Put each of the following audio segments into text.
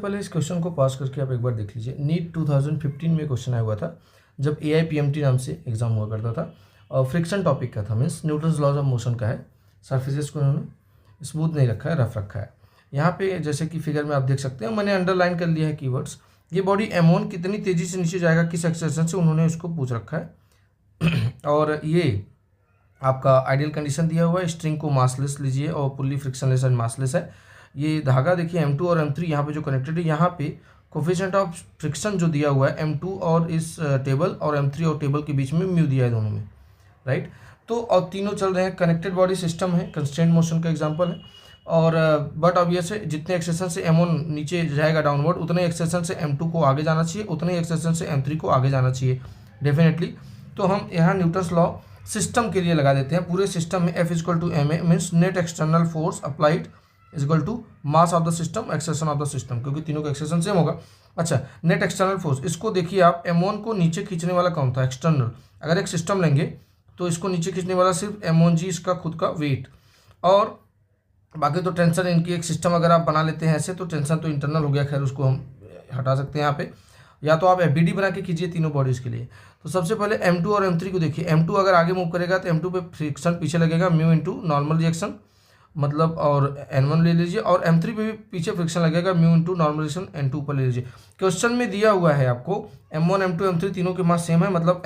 पहले इस क्वेश्चन को पास करके आप एक बार देख लीजिए। नीट 2015 में क्वेश्चन आया हुआ था जब AIPMT नाम से एग्जाम हुआ करता था और फ्रिक्शन टॉपिक का था, means Newton's laws of motion का है। सरफेसेस को उन्होंने स्मूथ नहीं रखा है, रफ रखा है। यहाँ पे जैसे कि फिगर में आप देख सकते हैं, मैंने अंडरलाइन कर लिया है कीवर्ड्स। ये बॉडी M1 कितनी तेजी से नीचे जाएगा, किस एक्सेलरेशन से, उन्होंने इसको पूछ रखा है। और ये आपका आइडियल कंडीशन दिया हुआ है, स्ट्रिंग को मासलेस लीजिए और पुल्ली फ्रिक्शनलेस एंड मासलेस है। ये धागा देखिए M2 और M3 यहाँ पे जो कनेक्टेड है, यहाँ पे कोफिशिएंट ऑफ फ्रिक्शन जो दिया हुआ है M2 और इस टेबल और M3 और टेबल के बीच में म्यू दिया है दोनों में, राइट। तो और तीनों चल रहे हैं, कनेक्टेड बॉडी सिस्टम है, कंस्ट्रेंट मोशन का एग्जांपल है। और बट ऑब्वियस है, जितने एक्सेशन से M1 नीचे जाएगा डाउनवर्ड, उतने एक्सेशन से M2 को आगे जाना चाहिए, उतने एक्सेशन से M3 को आगे जाना चाहिए डेफिनेटली। तो हम यहाँ न्यूटन्स लॉ सिस्टम के लिए लगा देते हैं। पूरे सिस्टम में F equal to ma means net external force applied is equal to mass of the system acceleration of the system, क्योंकि तीनों का एक्सेशन सेम होगा। अच्छा, नेट एक्सटर्नल फोर्स, इसको देखिए आप, M1 को नीचे खींचने वाला कौन था, एक्सटर्नल। अगर एक सिस्टम लेंगे तो इसको नीचे खींचने वाला सिर्फ M1G, इसका खुद का वेट। और बाकी तो टेंशन, इनकी एक सिस्टम अगर आप बना लेते हैं ऐसे, तो टेंशन तो इंटरनल हो गया, खैर उसको हम हटा सकते हैं यहाँ पे। या तो आप FBD बना के कीजिए तीनों बॉडीज के लिए। तो सबसे पहले M2 और M3 को देखिए। M2 अगर आगे मूव करेगा तो M2 पे फ्रिक्शन पीछे लगेगा, म्यू इंटू नॉर्मल रिएक्शन मतलब, और N1 ले लीजिए। और M3 पे भी पीछे फ्रिक्शन लगेगा, mu into normal reaction N2 पर ले लीजिए। क्वेश्चन में दिया हुआ है आपको M1 M2 M3 तीनों के मास सेम है, मतलब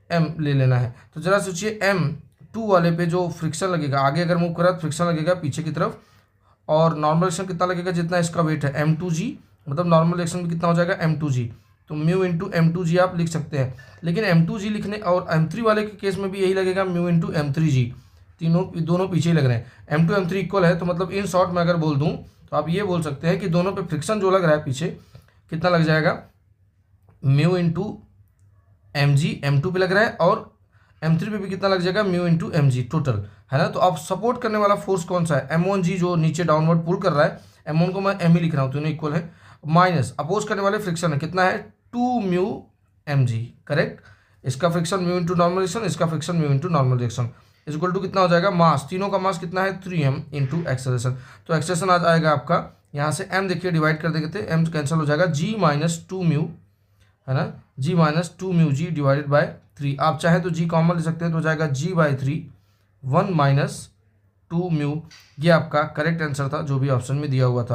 M ले लेना है। तो जरा सोचिए, M2 वाले पे जो फ्रिक्शन लगेगा, आगे अगर मूव करा तो फ्रिक्शन लगेगा पीछे की तरफ, और नॉर्मल रिएक्शन कितना लगेगा, जितना इसका वेट है M2G, मतलब नॉर्मल रिएक्शन भी कितना हो जाएगा M2G। तो म्यू इंटू M2G आप लिख सकते हैं। लेकिन M2G लिखने और M3 वाले के केस में भी यही लगेगा, म्यू इंटू M3G। दोनों पीछे ही लग रहे हैं। M2 M3 इक्वल है, तो मतलब इन शॉर्ट में अगर बोल दूं तो आप ये बोल सकते हैं कि दोनों पे फ्रिक्शन जो लग रहा है पीछे, कितना लग जाएगा, म्यू इंटू mg M2 पे लग रहा है, और M3 पे भी कितना लग जाएगा, म्यू इंटू mg टोटल, है ना। तो अब सपोर्ट करने वाला फोर्स कौन सा है, M1G जो नीचे डाउनवर्ड पुल कर रहा है, M1 को मैं m ही लिख रहा हूँ, दोनों इक्वल है, माइनस अपोज करने वाले फ्रिक्शन है, कितना है, 2 म्यू mg, करेक्ट। इसका friction mu into normal reaction, इसका friction mu into normal reaction, is equal to कितना हो जाएगा, मास, तीनों का मास कितना है, 3m इंटू एक्सेलरेशन। तो एक्सेलरेशन आ जाएगा आपका यहाँ से m, देखिए डिवाइड कर देते हैं, m कैंसिल हो जाएगा, g माइनस 2 म्यू, है ना, g minus 2 mu g divided by 3। आप चाहे तो g कॉमन ले सकते हैं, तो हो जाएगा g बाई 3 1 माइनस 2 म्यू। ये आपका करेक्ट आंसर था जो भी ऑप्शन में दिया हुआ था।